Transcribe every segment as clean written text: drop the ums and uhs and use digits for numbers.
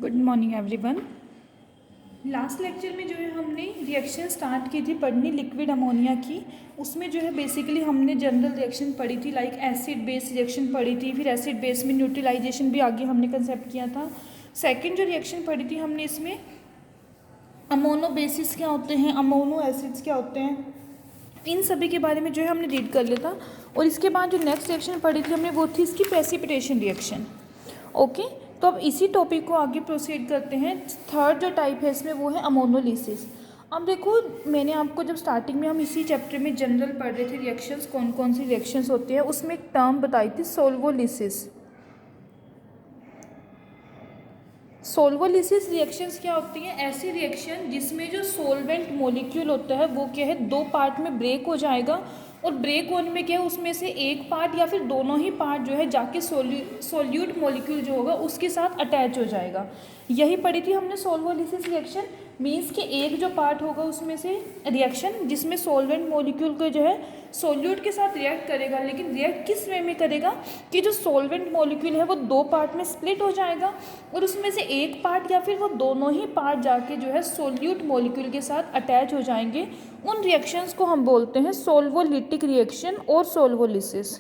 Good morning everyone. Last lecture में जो है हमने रिएक्शन स्टार्ट की थी पढ़नी लिक्विड अमोनिया की। उसमें जो है बेसिकली हमने जनरल रिएक्शन पढ़ी थी, लाइक एसिड बेस रिएक्शन पढ़ी थी, फिर एसिड बेस में न्यूट्रलाइजेशन भी आगे हमने कंसेप्ट किया था। सेकंड जो रिएक्शन पढ़ी थी हमने, इसमें अमोनो बेसिस क्या होते हैं, अमोनो एसिड्स क्या होते हैं, इन सभी के बारे में जो है हमने रीड कर लिया था। और इसके बाद जो नेक्स्ट रिएक्शन पढ़ी थी हमने, वो थी इसकी प्रेसिपिटेशन रिएक्शन। ओके, तो अब इसी टॉपिक को आगे प्रोसीड करते हैं। थर्ड जो टाइप है इसमें वो है अमोनोलिसिस। अब देखो, मैंने आपको जब स्टार्टिंग में हम इसी चैप्टर में जनरल पढ़ रहे थे रिएक्शंस, कौन कौन सी रिएक्शंस होती है, उसमें एक टर्म बताई थी सोल्वोलिसिस। सोल्वोलिसिस रिएक्शंस क्या होती हैं? ऐसी रिएक्शन जिसमें जो सोलवेंट मॉलिक्यूल होता है वो क्या है, दो पार्ट में ब्रेक हो जाएगा, और ब्रेक होने में क्या है, उसमें से एक पार्ट या फिर दोनों ही पार्ट जो है जाके सोल्यूट मॉलिक्यूल जो होगा उसके साथ अटैच हो जाएगा। यही पढ़ी थी हमने सोल्वोलिसिस रिएक्शन। मीन्स कि एक जो पार्ट होगा उसमें से रिएक्शन जिसमें सोलवेंट मॉलिक्यूल को जो है सोल्यूट के साथ रिएक्ट करेगा, लेकिन रिएक्ट किस वे में करेगा कि जो सोलवेंट मॉलिक्यूल है वो दो पार्ट में स्प्लिट हो जाएगा, और उसमें से एक पार्ट या फिर वो दोनों ही पार्ट जाके जो है सोल्यूट मॉलिक्यूल के साथ अटैच हो जाएंगे। उन रिएक्शंस को हम बोलते हैं सोल्वोलिटिक रिएक्शन और सोल्वोलिसिस।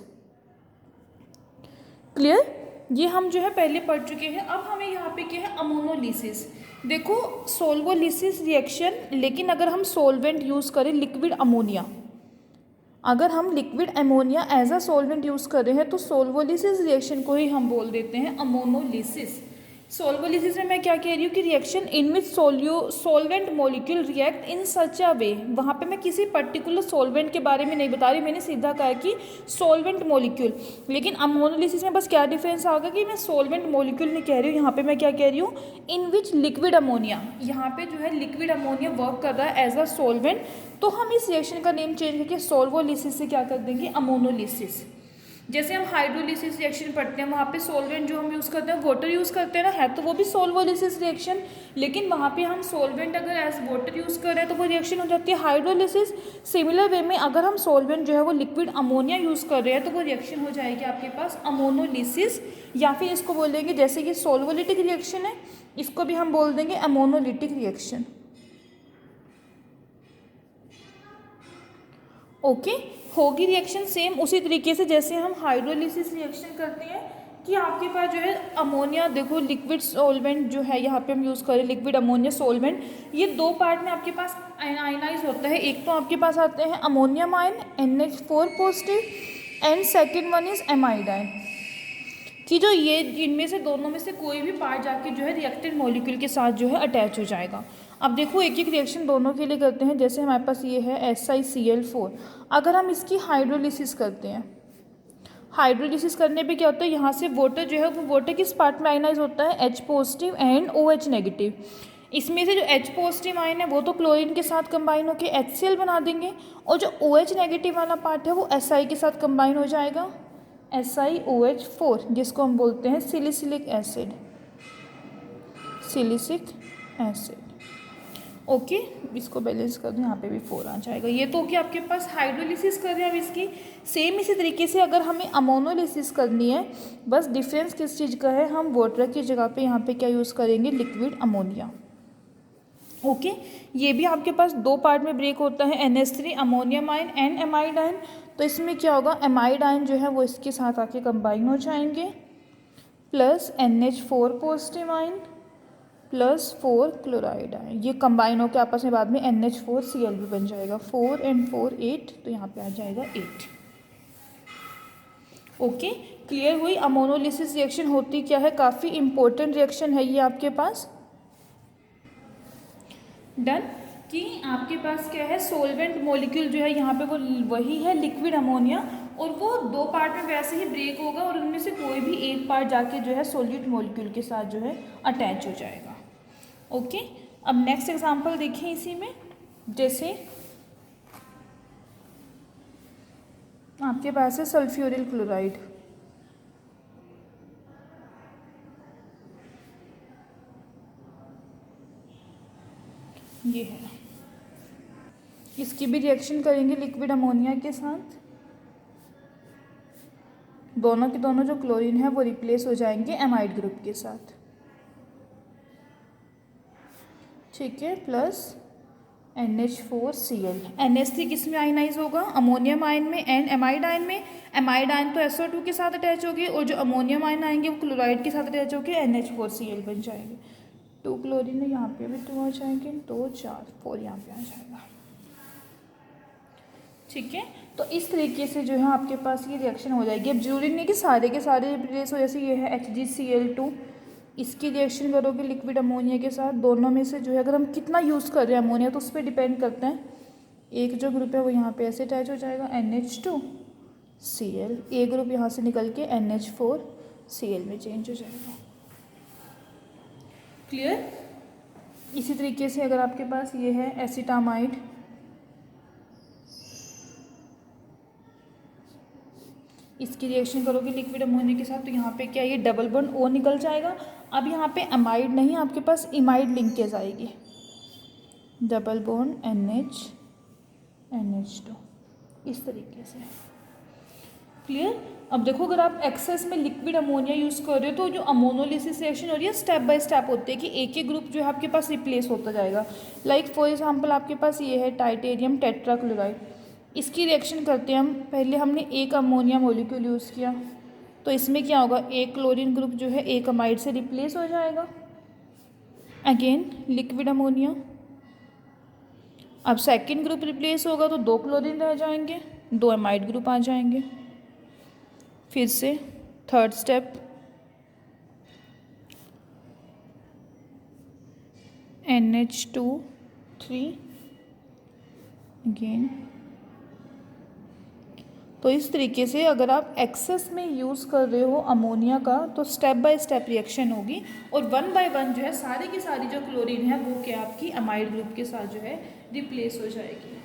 क्लियर? ये हम जो है पहले पढ़ चुके हैं। अब हमें यहाँ पे क्या है, अमोनोलिसिस। देखो, सोल्वोलिसिस रिएक्शन, लेकिन अगर हम सोलवेंट यूज़ करें लिक्विड अमोनिया, अगर हम liquid ammonia as a solvent use कर रहे हैं तो सोल्वोलिसिस रिएक्शन को ही हम बोल देते हैं अमोनोलिसिस। सोल्वोलिसिस में मैं क्या कह रही हूँ कि reaction in which solvent molecule react in such a way. वहाँ पे मैं किसी पर्टिकुलर सोलवेंट के बारे में नहीं बता रही, मैंने सीधा कहा कि सोलवेंट मॉलिक्यूल। लेकिन अमोनोलिसिस में बस क्या डिफरेंस आ गया कि मैं सोलवेंट मॉलिक्यूल नहीं कह रही हूँ, यहाँ पे मैं क्या कह रही हूँ, इन विच लिक्विड अमोनिया। यहाँ पे जो है लिक्विड अमोनिया वर्क कर रहा है एज अ सोलवेंट, तो हम इस रिएक्शन का नेम चेंज करके सोल्वोलिसिस से क्या कर देंगे, अमोनोलिसिस। जैसे हम हाइड्रोलिसिस रिएक्शन पढ़ते हैं, वहाँ पे सोलवेंट जो हम यूज़ करते हैं वाटर यूज़ करते हैं ना, है तो वो भी सोल्वोलिसिस रिएक्शन, लेकिन वहाँ पे हम सोलवेंट अगर एज वाटर यूज़ कर रहे हैं तो वो रिएक्शन हो जाती है हाइड्रोलिसिस। सिमिलर वे में अगर हम सोलवेंट जो है वो लिक्विड अमोनिया यूज़ कर रहे हैं तो वो रिएक्शन हो जाएगी आपके पास अमोनोलिसिस, या फिर इसको बोलेंगे, जैसे ये सोल्वोलिटिक रिएक्शन है, इसको भी हम बोल देंगे अमोनोलिटिक रिएक्शन। ओके, होगी रिएक्शन सेम उसी तरीके से जैसे हम हाइड्रोलिसिस रिएक्शन करते हैं कि आपके पास जो है अमोनिया, देखो लिक्विड सोलवेंट जो है यहाँ पे हम यूज़ करें लिक्विड अमोनिया सोलवेंट, ये दो पार्ट में आपके पास आयनाइज होता है। एक तो आपके पास आते हैं ammonium ion NH4 positive, and second one is amide ion, कि जो ये इनमें से दोनों में से कोई भी पार्ट जाके जो है रिएक्टेंट मॉलिक्यूल के साथ जो है अटैच हो जाएगा। अब देखो, एक एक रिएक्शन दोनों के लिए करते हैं। जैसे हमारे पास ये है SiCl4, अगर हम इसकी हाइड्रोलिसिस करते हैं, हाइड्रोलिसिस करने पे क्या होता है, यहाँ से वाटर जो है वो वाटर किस पार्ट में आयनाइज होता है, H positive and OH negative. इसमें से जो H पॉजिटिव आयन है वो तो क्लोरीन के साथ कंबाइन होकर HCl बना देंगे, और जो OH नेगेटिव वाला पार्ट है वो Si के साथ कंबाइन हो जाएगा, SiOH4, जिसको हम बोलते हैं salicylic acid, silicic acid. Okay, इसको बैलेंस कर दूँ, यहाँ पे भी 4 आ जाएगा। ये तो कि आपके पास हाइड्रोलिसिस कर रहे हैं। अब इसकी सेम इसी तरीके से अगर हमें अमोनोलिसिस करनी है, बस डिफरेंस किस चीज़ का है, हम वाटर की जगह पे यहाँ पे क्या यूज़ करेंगे, लिक्विड अमोनिया। ओके, ये भी आपके पास दो पार्ट में ब्रेक होता है, NH3 ammonium ion and amide ion. तो इसमें क्या होगा, एमाइड आयन जो है वो इसके साथ आके कंबाइन हो जाएंगे, plus NH4 positive ion plus 4 chloride ion, ये कंबाइन होकर आपस में बाद में NH4Cl भी बन जाएगा, 4 and 4 8, तो यहाँ पे आ जाएगा 8। ओके, क्लियर हुई। अमोनोलिसिस रिएक्शन होती क्या है, काफ़ी इंपॉर्टेंट रिएक्शन है ये आपके पास। डन, कि आपके पास क्या है, सोलवेंट मॉलिक्यूल जो है यहाँ पे वो वही है लिक्विड अमोनिया, और वो दो पार्ट में वैसे ही ब्रेक होगा, और उनमें से कोई भी एक पार्ट जाके जो है सोल्यूट मॉलिक्यूल के साथ जो है अटैच हो जाएगा। ओके, अब नेक्स्ट एग्जांपल देखें इसी में। जैसे आपके पास है सल्फ्यूरिल क्लोराइड, ये है, इसकी भी रिएक्शन करेंगे लिक्विड अमोनिया के साथ, दोनों के दोनों जो क्लोरीन है वो रिप्लेस हो जाएंगे एमाइड ग्रुप के साथ। ठीक है, प्लस NH4Cl। NH3 किस में आयनाइज होगा? अमोनियम आयन में एंड एमाइड आयन में। एमाइड आयन तो SO2 के साथ अटैच होगी और जो अमोनियम आयन आएंगे वो क्लोराइड के साथ अटैच होकर NH4Cl बन जाएंगे। 2 क्लोरीन है, यहाँ पे भी 2 आ जाएंगे, 2 4 4 यहाँ पे आ जाएगा। ठीक है, तो इस तरीके से जो है आपके पास ये रिएक्शन हो जाएगी। अब जरूरी नहीं कि सारे के सारे रिप्लेस हो, जैसे ये है HgCl2, इसकी रिएक्शन करोगे लिक्विड अमोनिया के साथ। दोनों में से जो है अगर हम कितना यूज़ कर रहे हैं अमोनिया तो उस पर डिपेंड करता है। एक जो ग्रुप है वो यहाँ पे ऐसे अटैच हो जाएगा NH2Cl, एक ग्रुप यहाँ से निकल के NH4Cl में चेंज हो जाएगा। क्लियर? इसी तरीके से अगर आपके पास ये है एसिटामाइड, इसकी रिएक्शन करोगे लिक्विड अमोनिया के साथ तो यहाँ पे क्या ये डबल बॉन्ड O निकल जाएगा। अब यहाँ पे अमाइड नहीं, आपके पास इमाइड लिंकेज आएगी, डबल बॉन्ड NH2 इस तरीके से। क्लियर? अब देखो अगर आप एक्सेस में लिक्विड अमोनिया यूज़ कर रहे हो तो जो अमोनोलिसिस रिएक्शन हो रही है स्टेप बाय स्टेप होती है कि एक एक ग्रुप जो है आपके पास रिप्लेस होता जाएगा। लाइक फॉर एग्जांपल आपके पास ये है टाइटेनियम टेट्राक्लोराइड, इसकी रिएक्शन करते हैं हम। पहले हमने एक अमोनिया मॉलिक्यूल यूज़ किया तो इसमें क्या होगा, एक क्लोरीन ग्रुप जो है एक अमाइड से रिप्लेस हो जाएगा। अगेन लिक्विड अमोनिया, अब सेकेंड ग्रुप रिप्लेस होगा तो 2 क्लोरीन रह जाएंगे, 2 अमाइड ग्रुप आ जाएंगे। फिर से थर्ड स्टेप, NH2 अगेन। तो इस तरीके से अगर आप एक्सेस में यूज़ कर रहे हो अमोनिया का तो स्टेप बाय स्टेप रिएक्शन होगी और 1 बाय 1 जो है सारी की सारी जो क्लोरीन है वो क्या आपकी अमाइड ग्रुप के साथ जो है रिप्लेस हो जाएगी।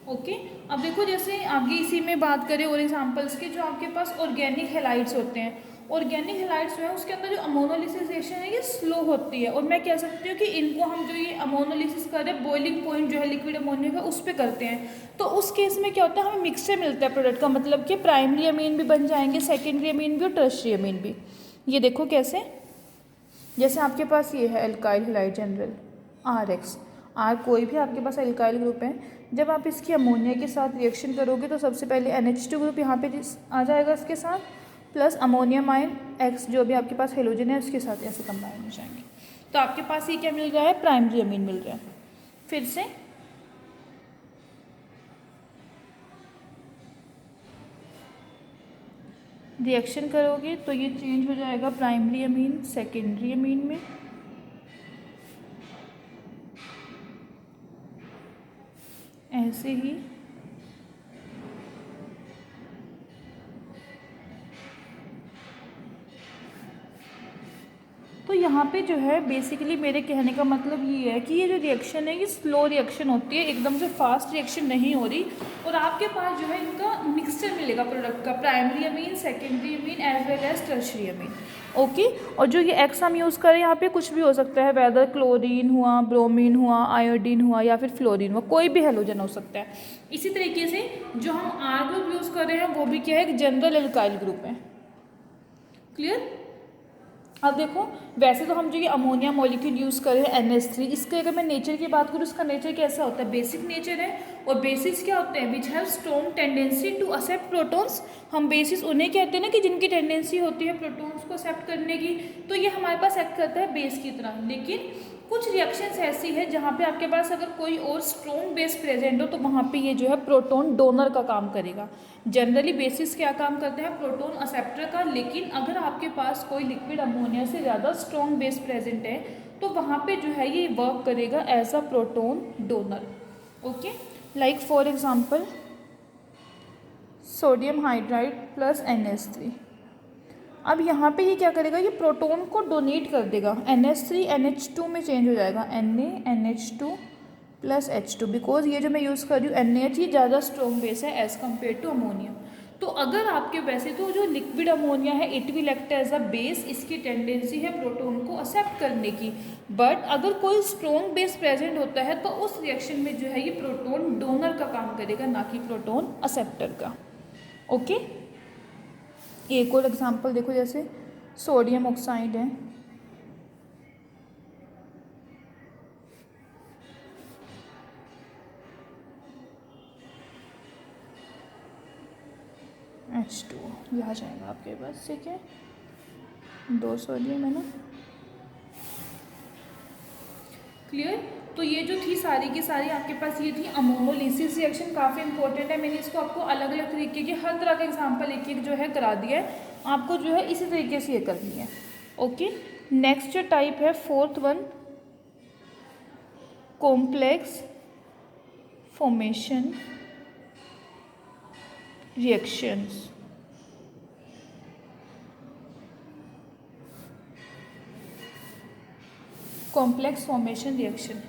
ओके, अब देखो जैसे आगे इसी में बात करें और एग्जांपल्स के, जो आपके पास ऑर्गेनिक हेलाइड्स होते हैं, ऑर्गेनिक हेलाइड्स जो है उसके अंदर जो अमोनोलिसिस रिएक्शन है ये स्लो होती है और मैं कह सकती हूँ कि इनको हम जो ये अमोनोलिसिस कर रहे हैं बॉइलिंग पॉइंट जो है लिक्विड अमोनिया का उस पर करते हैं। तो उस केस में क्या होता है, हमें मिक्सचर मिलता है प्रोडक्ट का, मतलब कि प्राइमरी अमीन भी बन जाएंगे, सेकेंडरी अमीन भी और टर्शियरी अमीन भी। ये देखो कैसे, जैसे आपके पास ये है एल्काइल हेलाइड जनरल RX, कोई भी आपके पास एल्काइल ग्रुप है, जब आप इसकी अमोनिया के साथ रिएक्शन करोगे तो सबसे पहले NH2 ग्रुप यहाँ पे आ जाएगा इसके साथ, प्लस अमोनियम आयन X जो भी आपके पास हेलोजन है उसके साथ ऐसे कंबाइन हो जाएंगे। तो आपके पास ये क्या मिल रहा है, प्राइमरी अमीन मिल रहा है। फिर से रिएक्शन करोगे तो ये चेंज हो जाएगा प्राइमरी अमीन सेकेंडरी अमीन में, ऐसे ही तो यहाँ पे जो है बेसिकली मेरे कहने का मतलब ये है कि ये जो रिएक्शन है ये स्लो रिएक्शन होती है, एकदम से फास्ट रिएक्शन नहीं हो रही और आपके पास जो है इनका मिक्सचर मिलेगा प्रोडक्ट का, primary amine secondary amine as well as tertiary amine. Okay, और जो ये एक्स हम यूज़ करें यहाँ पे कुछ भी हो सकता है, वेदर क्लोरीन हुआ, ब्रोमीन हुआ, आयोडीन हुआ या फिर फ्लोरीन हुआ, कोई भी हेलोजन हो सकता है। इसी तरीके से जो हम R ग्रुप यूज़ कर रहे हैं वो भी क्या है, एक जनरल एल्काइल ग्रुप है। क्लियर? अब देखो वैसे तो हम जो ये अमोनिया मॉलिक्यूल यूज़ कर रहे हैं NH3, इसके अगर मैं नेचर की बात करूँ उसका नेचर कैसा होता है, बेसिक नेचर है। और बेसिस क्या होते हैं, which have strong tendency to accept protons. हम बेसिस उन्हें कहते हैं ना कि जिनकी टेंडेंसी होती है प्रोटॉन्स को एक्सेप्ट करने की, तो ये हमारे पास एक्ट करता है बेस की तरह। लेकिन कुछ रिएक्शंस ऐसी है जहाँ पे आपके पास अगर कोई और स्ट्रॉन्ग बेस प्रेजेंट हो तो वहाँ पे ये जो है प्रोटॉन डोनर का काम करेगा। जनरली बेसिस क्या काम करते हैं, प्रोटॉन एक्सेप्टर का, लेकिन अगर आपके पास कोई लिक्विड अमोनिया से ज़्यादा स्ट्रॉन्ग बेस प्रेजेंट है तो वहाँ पे जो है ये वर्क करेगा as a proton donor. Okay, like for example sodium hydride plus NH3। अब यहाँ पे ये क्या करेगा, ये प्रोटॉन को डोनेट कर देगा, NH3 NH2 में चेंज हो जाएगा, NaNH2 प्लस H2, बिकॉज ये जो मैं यूज़ कर रही हूँ NaH ये ज़्यादा स्ट्रॉन्ग बेस है एज़ कम्पेयर टू अमोनिया। तो अगर आपके वैसे तो जो लिक्विड अमोनिया है it will act as a base, इसकी टेंडेंसी है प्रोटॉन को एक्सेप्ट करने की, बट अगर कोई स्ट्रॉन्ग बेस प्रेजेंट होता है तो उस रिएक्शन में जो है ये प्रोटॉन डोनर का काम करेगा, ना कि प्रोटॉन एक्सेप्टर का। ओके, एक और एग्जांपल देखो, जैसे सोडियम ऑक्साइड है, H2 ये आ जाएगा आपके पास, ठीक है, 2 सोडियम है ना। क्लियर। तो ये जो थी सारी की सारी आपके पास ये थी अमोनोलिसिस रिएक्शन, काफ़ी इंपॉर्टेंट है। मैंने इसको आपको अलग अलग तरीके के हर तरह का एग्जांपल एक एक जो है करा दिया है, आपको जो है इसी तरीके से ये करनी है। ओके, नेक्स्ट जो टाइप है fourth one, complex formation reactions. Complex formation reaction,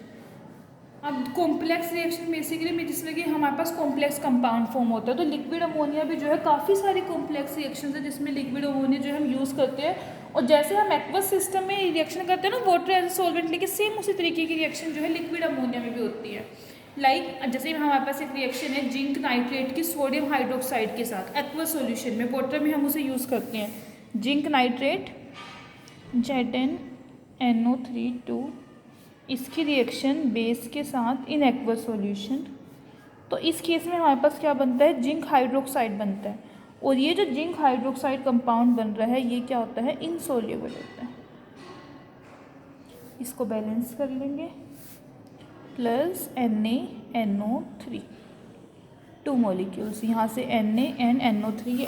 अब कॉम्प्लेक्स रिएक्शन बेसिकली में जिसमें कि हमारे पास कॉम्प्लेक्स कंपाउंड फॉर्म होता है, तो लिक्विड अमोनिया भी जो है काफ़ी सारी कॉम्प्लेक्स रिएक्शन है जिसमें लिक्विड अमोनिया जो है हम यूज़ करते हैं। और जैसे हम एक्वस सिस्टम में रिएक्शन करते हैं ना वाटर एज सॉल्वेंट लेके, सेम उसी तरीके की रिएक्शन जो है लिक्विड अमोनिया में भी होती है। लाइक जैसे हमारे पास एक रिएक्शन है जिंक नाइट्रेट की सोडियम हाइड्रोक्साइड के साथ एक्वस सॉल्यूशन में, वाटर में हम उसे यूज़ करते हैं। जिंक नाइट्रेट ZnNO3 इसकी रिएक्शन बेस के साथ इन एक्वस सॉल्यूशन, तो इस केस में हमारे पास क्या बनता है, जिंक हाइड्रोक्साइड बनता है। और ये जो जिंक हाइड्रोक्साइड कंपाउंड बन रहा है ये क्या होता है, इनसोल्यूबल होता है। इसको बैलेंस कर लेंगे, प्लस NaNO3 2 मॉलिक्यूल्स, यहाँ से NaNO3 ये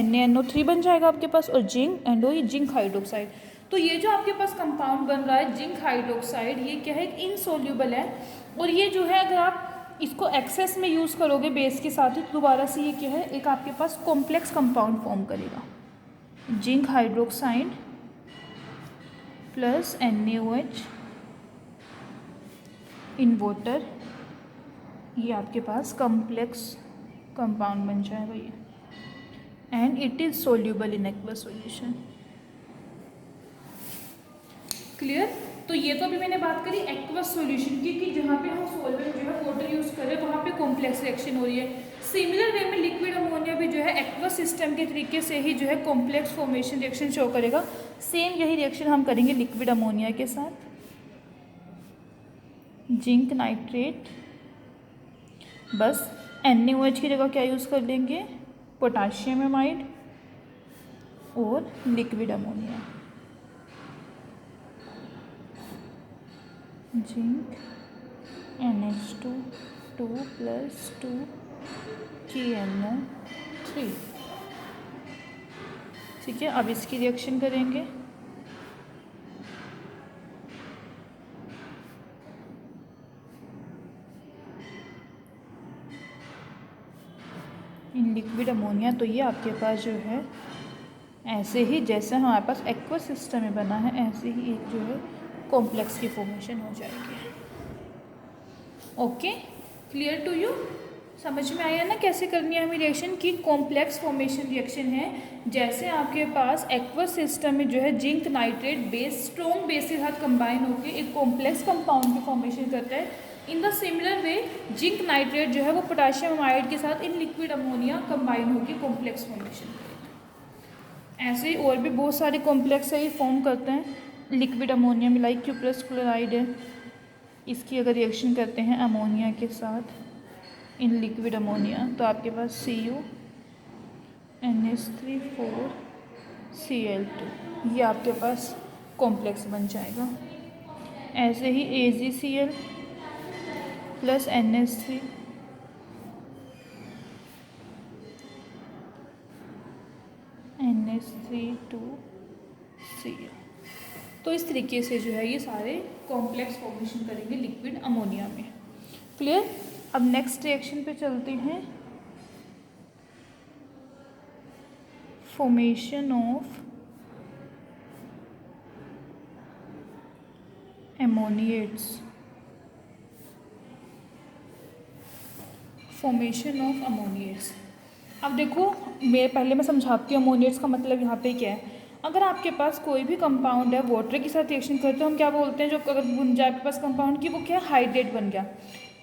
NaNO3 बन जाएगा आपके पास, और जिंक एंड ये जिंक हाइड्रोक्साइड। तो ये जो आपके पास कंपाउंड बन रहा है जिंक हाइड्रोक्साइड, ये क्या है, इनसोल्यूबल है। और ये जो है अगर आप इसको एक्सेस में यूज़ करोगे बेस के साथ ही, तो दोबारा से ये क्या है, एक आपके पास कॉम्प्लेक्स कंपाउंड फॉर्म करेगा। Zinc hydroxide plus NaOH in water, ये आपके पास कॉम्प्लेक्स कंपाउंड बन जाएगा ये, and it is soluble in aqueous solution. Clear. तो ये तो अभी मैंने बात करी एक्वस सॉल्यूशन की, कि जहाँ पे हम सॉल्वेंट जो है वाटर यूज़ कर रहे हैं वहाँ पे कॉम्प्लेक्स रिएक्शन हो रही है। सिमिलर वे में लिक्विड अमोनिया भी जो है एक्वस सिस्टम के तरीके से ही जो है कॉम्प्लेक्स फॉर्मेशन रिएक्शन शो करेगा। सेम यही रिएक्शन हम करेंगे लिक्विड अमोनिया के साथ। जिंक नाइट्रेट, बस NaOH की जगह क्या यूज़ कर लेंगे, पोटाशियम एमाइड और liquid ammonia. Zinc NH2 2 + 2 KNO3, ठीक है। अब इसकी रिएक्शन करेंगे, इन लिक्विड अमोनिया। तो ये आपके पास जो है ऐसे ही जैसे हमारे पास एक्वस सिस्टम में बना है, ऐसे ही एक जो है कॉम्प्लेक्स की फॉर्मेशन हो जाएगी। ओके, क्लियर टू यू, समझ में आया ना कैसे करनी है हमें रिएक्शन की। कॉम्प्लेक्स फॉर्मेशन रिएक्शन है जैसे आपके पास एक्वस सिस्टम में जो है zinc nitrate base strong base के साथ कंबाइन होकर एक कॉम्प्लेक्स कंपाउंड की फॉर्मेशन करता है। In the similar way zinc nitrate जो है वो पोटाशियम अमाइड के साथ इन लिक्विड अमोनिया कंबाइन होकर कॉम्प्लेक्स फॉर्मेशन करता है। ऐसे ही और भी बहुत सारे कॉम्प्लेक्स है ये फॉर्म करते हैं लिक्विड अमोनिया में, लाइक क्यूप्रस क्लोराइड है, इसकी अगर रिएक्शन करते हैं अमोनिया के साथ इन लिक्विड अमोनिया तो आपके पास Cu NH3 4Cl2 ये आपके पास कॉम्प्लेक्स बन जाएगा। ऐसे ही AgCl प्लस NH3 2Cl, तो इस तरीके से जो है ये सारे कॉम्प्लेक्स फॉर्मेशन करेंगे लिक्विड अमोनिया में। क्लियर। अब नेक्स्ट रिएक्शन पे चलते हैं, फॉर्मेशन ऑफ अमोनिएट्स। फॉर्मेशन ऑफ अमोनिएट्स, अब देखो मैं समझाती हूँ अमोनिएट्स का मतलब यहाँ पे क्या है। अगर आपके पास कोई भी कंपाउंड है वाटर के साथ रिएक्शन करते हैं, हम क्या बोलते हैं, जो अगर बन जाए आपके पास कंपाउंड की वो क्या हाइड्रेट बन गया।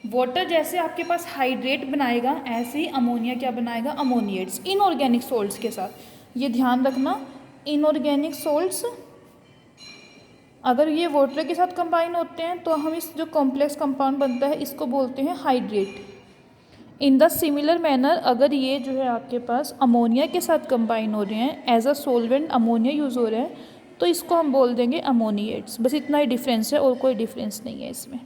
वाटर जैसे आपके पास हाइड्रेट बनाएगा ऐसे ही अमोनिया क्या बनाएगा, अमोनिएट्स इनऑर्गेनिक सोल्ट्स के साथ। ये ध्यान रखना, इनऑर्गेनिक सोल्ट्स अगर ये वाटर के साथ कंबाइन होते हैं तो हम इस जो कॉम्प्लेक्स कंपाउंड बनता है इसको बोलते हैं hydrate. In the similar manner अगर ये जो है आपके पास अमोनिया के साथ कंबाइन हो रहे हैं, as a solvent ammonia use हो रहा है, तो इसको हम बोल देंगे अमोनिएट्स। बस इतना ही डिफरेंस है और कोई डिफरेंस नहीं है इसमें।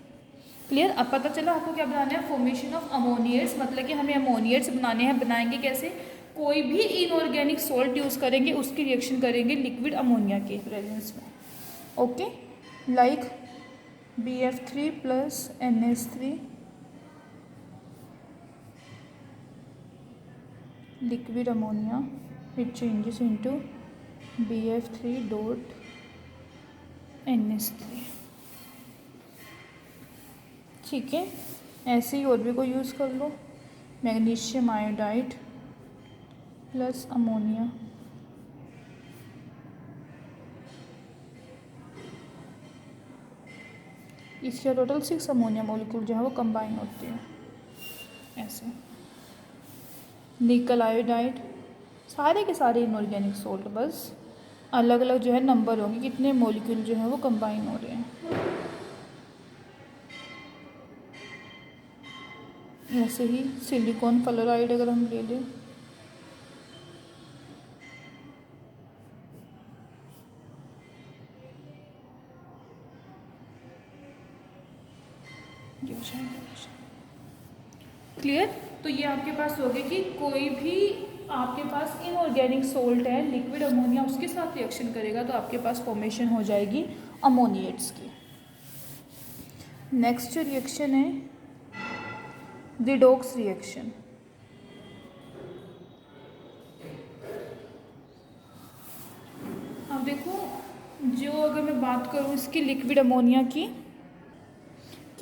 क्लियर? अब पता चला आपको क्या बनाना है, फॉर्मेशन ऑफ अमोनिएट्स, मतलब कि हमें अमोनिएट्स बनाने हैं। बनाएंगे कैसे? कोई भी इनऑर्गेनिक सॉल्ट यूज़ करेंगे, उसकी रिएक्शन करेंगे लिक्विड अमोनिया के प्रेजेंस में। Okay, like BF3 plus NH3 liquid ammonia, it changes into BF3 dot NH3। ठीक है, ऐसे ही और भी कोई यूज़ कर लो, मैग्नीशियम आयोडाइड प्लस अमोनिया, इसके टोटल 6 अमोनिया मॉलिक्यूल जो है वो कंबाइन होती है ऐसे। निकल आयोडाइड, सारे के सारे इनऑर्गेनिक सोल्ट, बस अलग अलग जो है नंबर होंगे कितने मॉलिक्यूल जो है वो कंबाइन हो रहे हैं। ऐसे ही सिलिकॉन फ्लोराइड अगर हम ले लें, क्लियर? तो ये आपके पास हो गया कि कोई भी आपके पास इनऑर्गेनिक सोल्ट है लिक्विड अमोनिया, उसके साथ रिएक्शन करेगा तो आपके पास फॉर्मेशन हो जाएगी अमोनिएट्स की। नेक्स्ट जो रिएक्शन है रिडॉक्स रिएक्शन। अब देखो, जो अगर मैं बात करूँ इसकी लिक्विड अमोनिया की,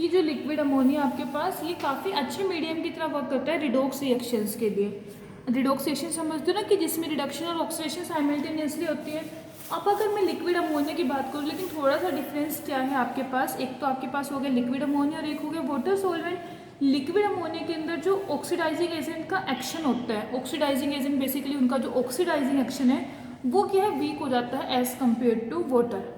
जो लिक्विड अमोनिया आपके पास ये काफ़ी अच्छे मीडियम की तरह वर्क करता है रिडॉक्स रिएक्शंस के लिए। रिडॉक्स रिएक्शन समझते हो ना, कि जिसमें रिडक्शन और ऑक्सीडेशन साइमल्टेनियसली होती है। अब अगर मैं लिक्विड अमोनिया की बात करूँ, लेकिन थोड़ा सा डिफरेंस क्या है आपके पास, एक तो आपके पास हो गया लिक्विड अमोनिया और एक हो गया वाटर सॉल्वेंट। लिक्विड अमोनिया के अंदर जो ऑक्सीडाइजिंग एजेंट का एक्शन होता है, ऑक्सीडाइजिंग एजेंट बेसिकली उनका जो ऑक्सीडाइजिंग एक्शन है वो क्या है, वीक हो जाता है एज़ कम्पेयर टू वाटर।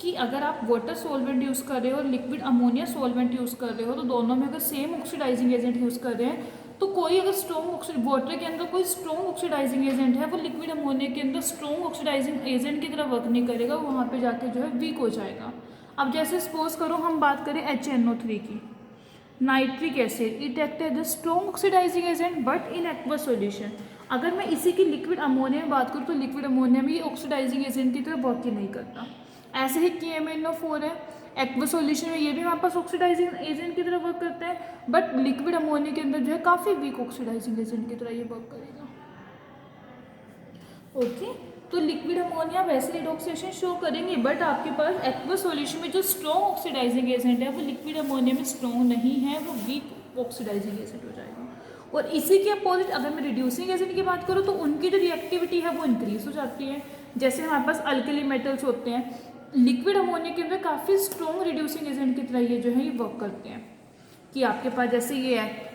कि अगर आप वाटर सॉल्वेंट यूज़ कर रहे हो और लिक्विड अमोनिया सॉल्वेंट यूज़ कर रहे हो, तो दोनों में अगर सेम ऑक्सीडाइजिंग एजेंट यूज़ कर रहे हैं, तो कोई अगर स्ट्रॉन्ग वाटर के अंदर कोई स्ट्रॉन्ग ऑक्सीडाइजिंग एजेंट है, वो लिक्विड अमोनिया के अंदर स्ट्रॉन्ग ऑक्सीडाइजिंग एजेंट की तरह वर्क नहीं करेगा, वहाँ पे जाके जो है वीक हो जाएगा। अब जैसे सपोज करो हम बात करें HNO3 की, nitric acid, it act as the strong oxidising agent but in aqueous solution. अगर मैं इसी की लिक्विड अमोनिया में बात करूँ, तो लिक्विड अमोनिया में ये ऑक्सीडाइजिंग एजेंट की तरह वर्क ही नहीं करता। ऐसे ही KMnO4 है, एक्वस सॉल्यूशन में ये भी हमारे पास ऑक्सीडाइजिंग एजेंट की तरह वर्क करता है, बट लिक्विड अमोनिया के अंदर जो है काफ़ी वीक ऑक्सीडाइजिंग एजेंट की तरह ये वर्क करेगा। ओके, तो लिक्विड अमोनिया वैसे रिडॉक्सिएशन शो करेंगे, बट आपके पास एक्वस सॉल्यूशन में जो स्ट्रॉन्ग ऑक्सीडाइजिंग एजेंट है वो लिक्विड अमोनिया में स्ट्रॉन्ग नहीं है, वो वीक ऑक्सीडाइजिंग एजेंट हो जाएगा। और इसी के अपोजिट अगर मैं रिड्यूसिंग एजेंट की बात करूँ, तो उनकी जो रिएक्टिविटी है वो इंक्रीज हो जाती है। जैसे हमारे पास अल्कली मेटल्स होते हैं, लिक्विड अमोनिया के अंदर काफ़ी स्ट्रॉन्ग रिड्यूसिंग एजेंट की तरह ये जो है ये वर्क करते हैं। कि आपके पास जैसे ये है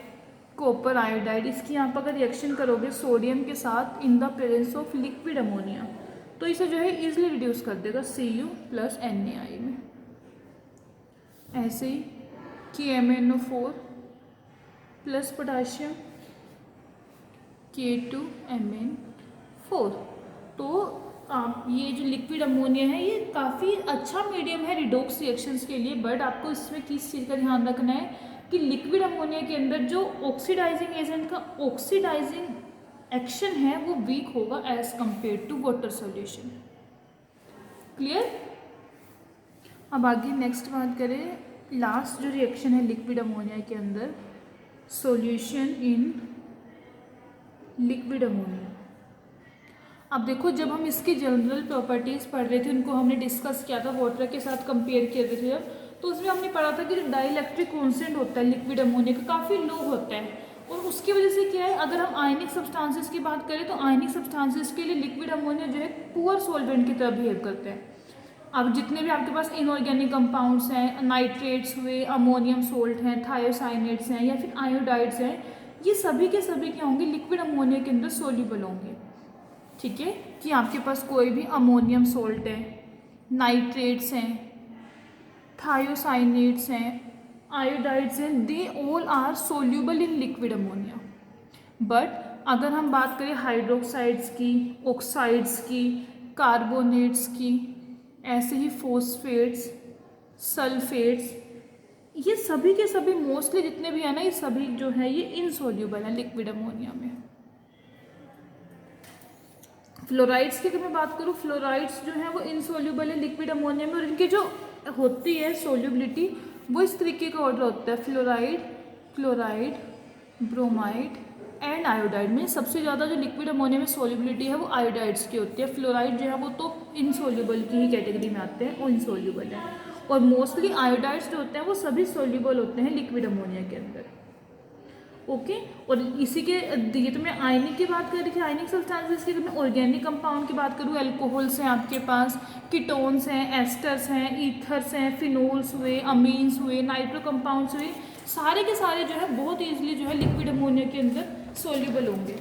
कॉपर आयोडाइड, इसकी यहाँ पर अगर रिएक्शन करोगे सोडियम के साथ in the presence of liquid ammonia, तो इसे जो है इजीली रिड्यूस कर देगा Cu प्लस NaI में। ऐसे ही KMnO4 प्लस पोटाशियम K2Mn4। तो आप ये जो लिक्विड अमोनिया है ये काफ़ी अच्छा मीडियम है रिडॉक्स रिएक्शंस के लिए, बट आपको इसमें किस चीज़ का ध्यान रखना है कि लिक्विड अमोनिया के अंदर जो ऑक्सीडाइजिंग एजेंट का ऑक्सीडाइजिंग एक्शन है वो वीक होगा as compare to water solution. Clear? अब आगे नेक्स्ट बात करें, लास्ट जो रिएक्शन है लिक्विड अमोनिया के अंदर, सॉल्यूशन इन लिक्विड अमोनिया। अब देखो, जब हम इसकी जनरल प्रॉपर्टीज़ पढ़ रहे थे, उनको हमने डिस्कस किया था, वाटर के साथ कंपेयर किए थे जब, तो उसमें हमने पढ़ा था कि जो डाइलेक्ट्रिक कांस्टेंट होता है लिक्विड अमोनिया का काफ़ी लो होता है, और उसकी वजह से क्या है, अगर हम आयनिक सब्सटेंसेस की बात करें तो आयनिक सब्सटेंसेस के लिए लिक्विड अमोनिया जो है पुअर सॉल्वेंट की तरह बिहेव करते हैं। अब जितने भी आपके पास इनऑर्गेनिक कंपाउंड्स हैं, नाइट्रेट्स हुए, अमोनियम सोल्ट हैं, थायोसाइनेट्स हैं या फिर आयोडाइड्स हैं, ये सभी के सभी क्या होंगे, लिक्विड अमोनिया के अंदर सोल्यूबल होंगे। ठीक है, कि आपके पास कोई भी अमोनियम सोल्ट है, नाइट्रेट्स हैं, थायोसाइनेट्स हैं, आयोडाइड्स हैं, they all are soluble in liquid ammonia. But अगर हम बात करें हाइड्रोक्साइड्स की, ऑक्साइड्स की, कार्बोनेट्स की, ऐसे ही फॉस्फेट्स, सल्फेट्स, ये सभी के सभी मोस्टली जितने भी है ना, ये सभी जो है ये इनसोल्यूबल है लिक्विड अमोनिया में। फ्लोराइड्स की अगर मैं बात करूँ, फ्लोराइड्स जो है वो इनसोल्यूबल है लिक्विड अमोनिया में, और इनकी जो होती है सोल्यूबिलिटी वो इस तरीके का ऑर्डर होता है, fluoride, chloride, bromide and iodide में। सबसे ज़्यादा जो लिक्विड अमोनिया में सोल्यूबिलिटी है वो आयोडाइड्स की होती है। फ्लोराइड जो है वो तो इनसोल्यूबल की ही कैटेगरी में आते हैं, वो इनसोल्यूबल है। और मोस्टली आयोडाइड्स जो होते हैं वो सभी सोल्यूबल होते हैं लिक्विड अमोनिया के अंदर। ओके और इसी के ये तो मैं आयनिक की बात कर रही थी, आयनिक सब्सटेंसेस की। अगर मैं ऑर्गेनिक कंपाउंड की बात करूँ, अल्कोहल्स हैं आपके पास, कीटोन्स हैं, एस्टर्स हैं, ईथर्स हैं, फिनोल्स हुए, अमीन्स हुए, नाइट्रो कंपाउंड्स हुए, सारे के सारे जो है बहुत ईजिली जो है लिक्विड अमोनिया के अंदर सोल्यूबल होंगे।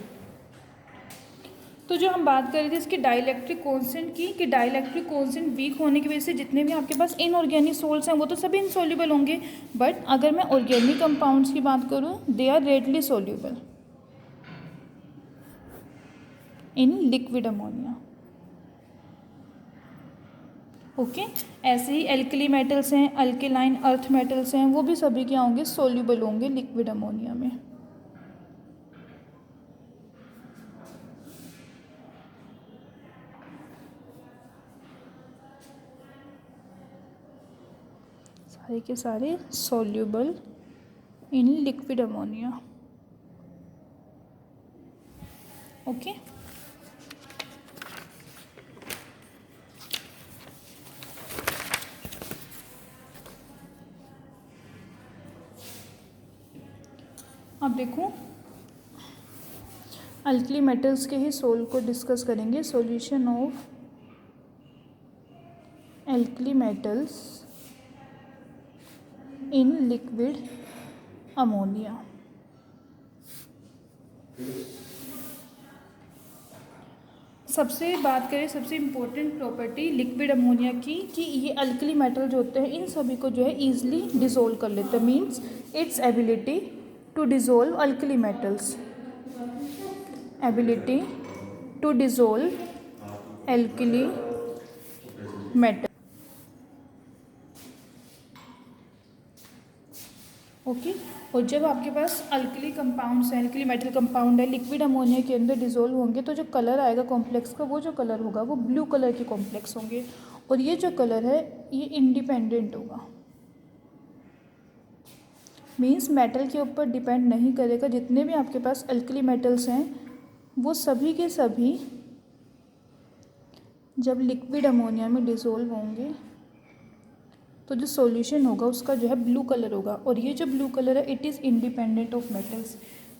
तो जो हम बात कर रहे थे इसकी डाइलेक्ट्रिक कांस्टेंट की, कि डाइलेक्ट्रिक कांस्टेंट वीक होने की वजह से जितने भी आपके पास इनऑर्गेनिक सोल्स हैं वो तो सभी इनसोल्यूबल होंगे। बट अगर मैं ऑर्गेनिक कंपाउंड्स की बात करूँ, they are readily soluble in liquid ammonia. Okay ऐसे ही एल्कली मेटल्स हैं, अल्केलाइन अर्थ मेटल्स हैं, वो भी सभी क्या होंगे, सोल्यूबल होंगे लिक्विड अमोनिया में। सारे के सारे soluble in liquid ammonia. Okay अब देखो अल्कली मेटल्स के ही सोल को डिस्कस करेंगे। Solution of alkali metals in liquid ammonia. सबसे बात करें सबसे इम्पोर्टेंट प्रॉपर्टी लिक्विड अमोनिया की, कि ये अल्कली मेटल जो होते हैं इन सभी को जो है ईजिली डिसोल्व कर लेते हैं। Means its ability to dissolve alkali metals, ability to dissolve alkali metal. Okay और जब आपके पास अल्कली कंपाउंड्स हैं, अल्कली मेटल कंपाउंड है, लिक्विड अमोनिया के अंदर डिसोल्व होंगे तो जो कलर आएगा कॉम्प्लेक्स का, वो जो कलर होगा वो ब्लू कलर के कॉम्प्लेक्स होंगे। और ये जो कलर है ये इंडिपेंडेंट होगा, मीन्स मेटल के ऊपर डिपेंड नहीं करेगा। जितने भी आपके पास अल्कली मेटल्स हैं वो सभी के सभी जब लिक्विड अमोनिया में डिसोल्व होंगे तो जो सॉल्यूशन होगा उसका जो है ब्लू कलर होगा। और ये जो ब्लू कलर है it is independent of metals,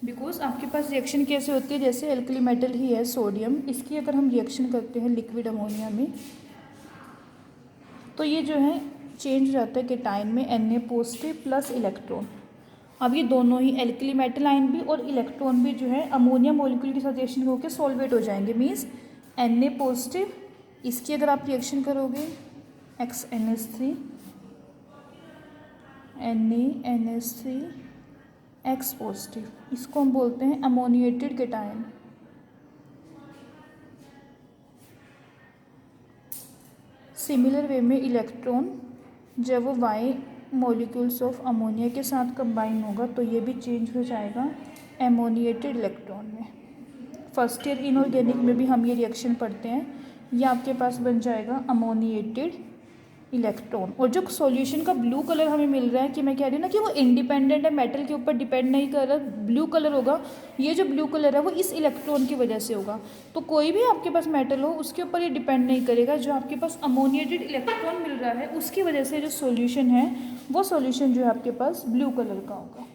because आपके पास रिएक्शन कैसे होती है, जैसे अल्कली मेटल ही है सोडियम, इसकी अगर हम रिएक्शन करते हैं लिक्विड अमोनिया में तो ये जो है चेंज हो जाता है केटाइन में Na पॉजिटिव प्लस इलेक्ट्रॉन। अब ये दोनों ही अल्कली मेटल आयन भी और इलेक्ट्रॉन भी जो है अमोनिया मॉलिक्यूल के साथ रिएक्शन होकर सॉल्वेट हो जाएंगे। मीन्स Na पॉजिटिव, इसकी अगर आप रिएक्शन करोगे XNH3 NaNH3 X पॉजिटिव, इसको हम बोलते हैं अमोनिएटेड केटायन। सिमिलर वे में इलेक्ट्रॉन जब वो Y मॉलिक्यूल्स ऑफ अमोनिया के साथ कंबाइन होगा तो ये भी चेंज हो जाएगा एमोनिएटेड इलेक्ट्रॉन में। फर्स्ट ईयर इनऑर्गेनिक में भी हम ये रिएक्शन पढ़ते हैं। ये आपके पास बन जाएगा अमोनिएटेड इलेक्ट्रॉन। और जो सॉल्यूशन का ब्लू कलर हमें मिल रहा है, कि मैं कह रही हूँ ना कि वो इंडिपेंडेंट है, मेटल के ऊपर डिपेंड नहीं कर रहा, ब्लू कलर होगा। ये जो ब्लू कलर है वो इस इलेक्ट्रॉन की वजह से होगा। तो कोई भी आपके पास मेटल हो उसके ऊपर ये डिपेंड नहीं करेगा, जो आपके पास अमोनिएटेड इलेक्ट्रॉन मिल रहा है उसकी वजह से जो सॉल्यूशन है वो सॉल्यूशन जो है आपके पास ब्लू कलर का होगा।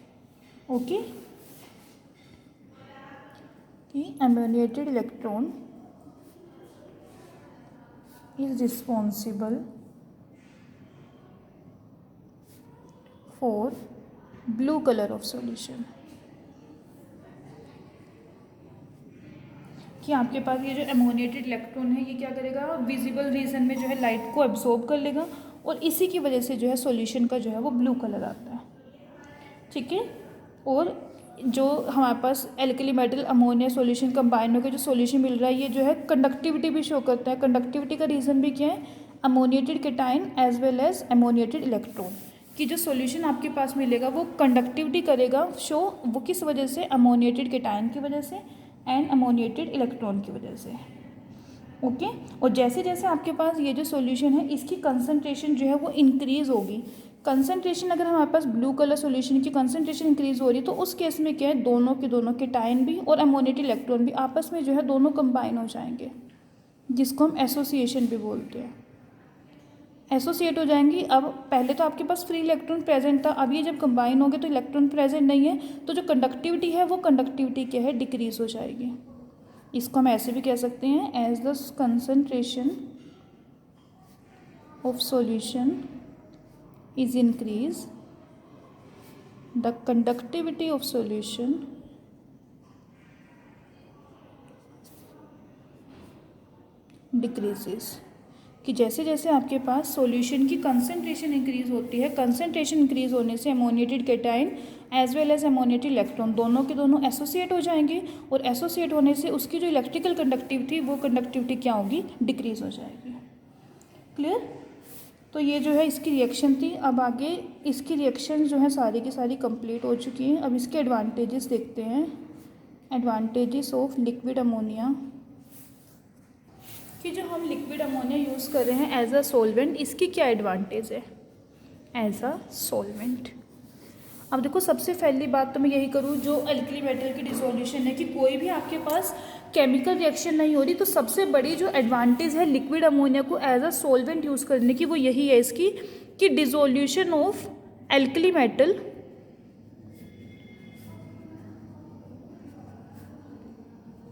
ओके कि ammoniated electron is responsible for blue colour of solution. कि आपके पास ये जो अमोनिएटेड इलेक्ट्रॉन है ये क्या करेगा, विजिबल रीजन में जो है लाइट को एब्जॉर्ब कर लेगा और इसी की वजह से जो है सॉल्यूशन का जो है वो ब्लू कलर आता है। ठीक है और जो हमारे पास alkali metal ammonia solution combine होकर जो सॉल्यूशन मिल रहा है, ये जो है कंडक्टिविटी भी शो करता है। कंडक्टिविटी का रीज़न भी क्या है, ammoniated cation as well as ammoniated electron, कि जो सॉल्यूशन आपके पास मिलेगा वो कंडक्टिविटी करेगा शो, वो किस वजह से, अमोनिएटेड कैटाइन की वजह से एंड अमोनिएटेड इलेक्ट्रॉन की वजह से। ओके और जैसे जैसे आपके पास ये जो सॉल्यूशन है इसकी कंसंट्रेशन जो है वो इंक्रीज होगी। कंसंट्रेशन अगर हमारे पास ब्लू कलर सॉल्यूशन की कंसंट्रेशन इंक्रीज हो रही है तो उस केस में क्या है, दोनों कैटाइन भी और अमोनिएटेड इलेक्ट्रॉन भी आपस में जो है दोनों कंबाइन हो जाएंगे, जिसको हम एसोसिएशन भी बोलते हैं। एसोसिएट हो जाएंगी। अब पहले तो आपके पास फ्री इलेक्ट्रॉन प्रेजेंट था, अब ये जब कंबाइन हो गए तो इलेक्ट्रॉन प्रेजेंट नहीं है, तो जो कंडक्टिविटी है वो कंडक्टिविटी क्या है, डिक्रीज हो जाएगी। इसको हम ऐसे भी कह सकते हैं, as the concentration of solution is increase the conductivity of solution decreases, कि जैसे जैसे आपके पास सॉल्यूशन की कंसंट्रेशन इंक्रीज होती है, कंसंट्रेशन इंक्रीज होने से ammoniated cation as well as ammoniated electron दोनों के दोनों एसोसिएट हो जाएंगे, और एसोसिएट होने से उसकी जो इलेक्ट्रिकल कंडक्टिविटी वो कंडक्टिविटी क्या होगी, डिक्रीज हो जाएगी। क्लियर। तो ये जो है इसकी रिएक्शन थी। अब आगे इसकी रिएक्शन जो है सारी की सारी कंप्लीट हो चुकी हैं। अब इसके एडवांटेजेस देखते हैं। एडवांटेजेस ऑफ लिक्विड अमोनिया, कि जो हम लिक्विड अमोनिया यूज़ कर रहे हैं एज अ सॉल्वेंट, इसकी क्या एडवांटेज है एज अ सॉल्वेंट। अब देखो सबसे पहली बात तो मैं यही करूँ, जो अल्कली मेटल की डिसोल्यूशन है कि कोई भी आपके पास केमिकल रिएक्शन नहीं हो रही, तो सबसे बड़ी जो एडवांटेज है लिक्विड अमोनिया को एज अ सॉल्वेंट यूज़ करने की वो यही है इसकी, कि dissolution of alkali metal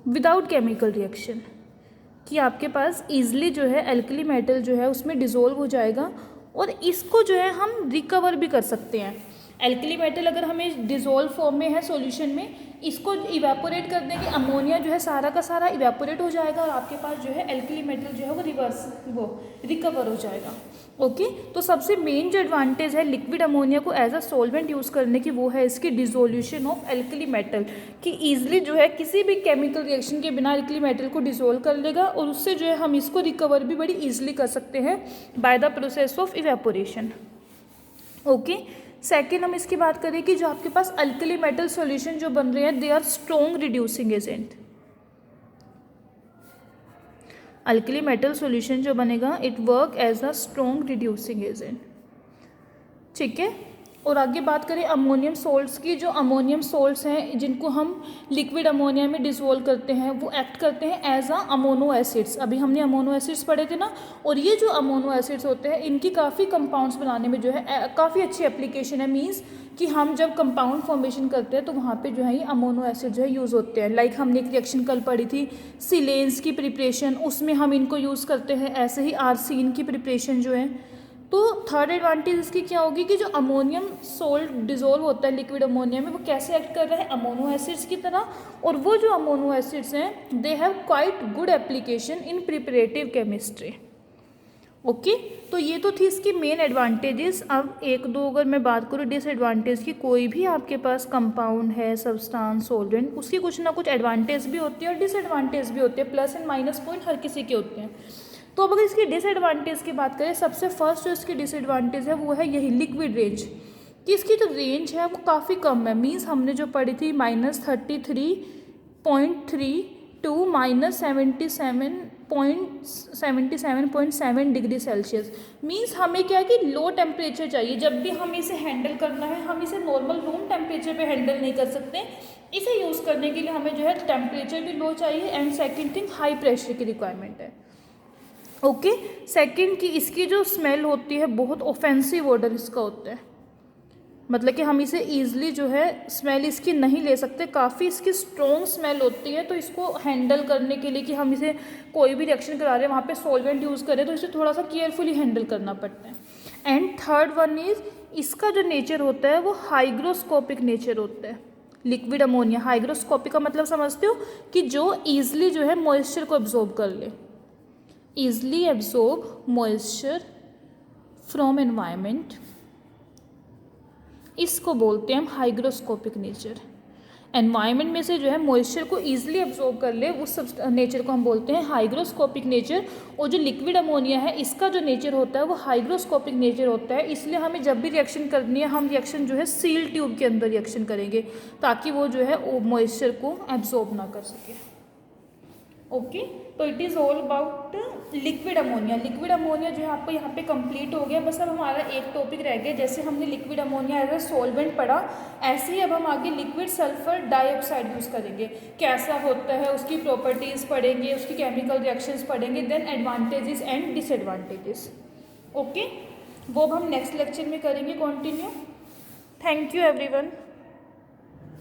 without chemical reaction, कि आपके पास ईजिली जो है अल्कली मेटल जो है उसमें डिज़ोल्व हो जाएगा, और इसको जो है हम रिकवर भी कर सकते हैं। अल्कली मेटल अगर हमें डिज़ोल्व फॉर्म में है सॉल्यूशन में, इसको इवेपोरेट कर देंगे, अमोनिया जो है सारा का सारा इवेपोरेट हो जाएगा, और आपके पास जो है अल्कली मेटल जो है वो रिकवर हो जाएगा। ओके तो सबसे मेन जो एडवांटेज है लिक्विड अमोनिया को एज अ सॉल्वेंट यूज़ करने की, वो है इसकी डिसोल्यूशन ऑफ अल्कली मेटल, कि ईजिली जो है किसी भी केमिकल रिएक्शन के बिना अल्कली मेटल को डिसोल्व कर लेगा, और उससे जो है हम इसको रिकवर भी बड़ी ईजिली कर सकते हैं by the process of evaporation. Okay second हम इसकी बात करें कि जो आपके पास अल्कली मेटल सॉल्यूशन जो बन रहे हैं, they are strong reducing agent. Alkali metal solution जो बनेगा it work as a strong reducing agent. ठीक है, और आगे बात करें अमोनियम सोल्ट्स की, जो अमोनियम सोल्ट्स हैं जिनको हम लिक्विड अमोनिया में डिसोल्व करते हैं, वो एक्ट करते हैं एज अ अमोनो एसिड्स। अभी हमने अमोनो एसिड्स पढ़े थे ना, और ये जो अमोनो एसिड्स होते हैं इनकी काफ़ी कंपाउंड्स बनाने में जो है काफ़ी अच्छी एप्लीकेशन है। मींस कि हम जब कंपाउंड फॉर्मेशन करते हैं तो वहाँ पे जो है ये अमोनो एसिड जो है यूज़ होते हैं। लाइक हमने एक रिएक्शन कल पढ़ी थी सिलेन्स की प्रिपरेशन, उसमें हम इनको यूज़ करते हैं। ऐसे ही आर्सीन की प्रिपरेशन जो है। तो थर्ड एडवांटेज इसकी क्या होगी कि जो अमोनियम सोल्ट डिजोल्व होता है लिक्विड अमोनिया में, वो कैसे एक्ट कर रहा है, अमोनो एसिड्स की तरह, और वो जो अमोनो एसिड्स हैं they have quite good application in preparative chemistry. Okay तो ये तो थी इसकी मेन एडवांटेजेस। अब एक दो अगर मैं बात करूँ डिसएडवांटेज की, कोई भी आपके पास कंपाउंड है, सब्सटेंस, सॉल्वेंट, उसकी कुछ ना कुछ एडवांटेज भी होती है और डिसएडवांटेज भी होते हैं, प्लस एंड माइनस पॉइंट हर किसी के होते हैं। तो अब अगर इसकी डिसएडवांटेज की बात करें, सबसे फर्स्ट जो इसकी डिसएडवांटेज है वो है यही लिक्विड रेंज, कि इसकी जो रेंज है वो काफ़ी कम है। मीन्स हमने जो पढ़ी थी -33.3 टू -77.7 डिग्री सेल्सियस। मीन्स हमें क्या है कि लो टेम्परेचर चाहिए जब भी हमें इसे हैंडल करना है। हम इसे नॉर्मल रूम टेम्परेचर पे हैंडल नहीं कर सकते। इसे यूज़ करने के लिए हमें जो है टेम्परेचर भी लो चाहिए, and second thing high pressure की रिक्वायरमेंट है। ओके सेकेंड की इसकी जो स्मेल होती है बहुत ऑफेंसिव ऑडर इसका होता है, मतलब कि हम इसे ईजिली जो है स्मेल इसकी नहीं ले सकते, काफ़ी इसकी स्ट्रॉन्ग स्मेल होती है। तो इसको हैंडल करने के लिए कि हम इसे कोई भी रिएक्शन करा रहे हैं वहाँ पे सॉल्वेंट यूज़ करें तो इसे थोड़ा सा केयरफुली हैंडल करना पड़ता है। एंड थर्ड वन इज़ इसका जो नेचर होता है वो हाइग्रोस्कोपिक नेचर होता है। लिक्विड अमोनिया हाइग्रोस्कोपिक का मतलब समझते हो कि जो ईजिली जो है मॉइस्चर को एब्जॉर्ब कर ले, easily absorb moisture from environment, इसको बोलते हैं हम हाइग्रोस्कोपिक नेचर। एनवायरनमेंट में से जो है मॉइस्चर को ईजिली एब्जॉर्ब कर ले, उस नेचर को हम बोलते हैं हाइग्रोस्कोपिक नेचर। और जो लिक्विड अमोनिया है इसका जो नेचर होता है वो हाइग्रोस्कोपिक नेचर होता है, इसलिए हमें जब भी रिएक्शन करनी है हम रिएक्शन जो है सील ट्यूब के अंदर रिएक्शन करेंगे ताकि वो जो है वो मॉइस्चर को एब्जॉर्ब ना कर सके। ओके, तो it is all about liquid ammonia. Liquid ammonia जो है आपको यहाँ पे कंप्लीट हो गया। बस अब हमारा एक टॉपिक रह गया, जैसे हमने liquid ammonia as a solvent पढ़ा, ऐसे ही अब हम आगे लिक्विड सल्फर डाइऑक्साइड यूज़ करेंगे। कैसा होता है, उसकी प्रॉपर्टीज़ पढ़ेंगे, उसकी केमिकल रिएक्शंस पढ़ेंगे, then advantages and disadvantages. Okay, वो अब हम नेक्स्ट लेक्चर में करेंगे कंटिन्यू। Thank you everyone.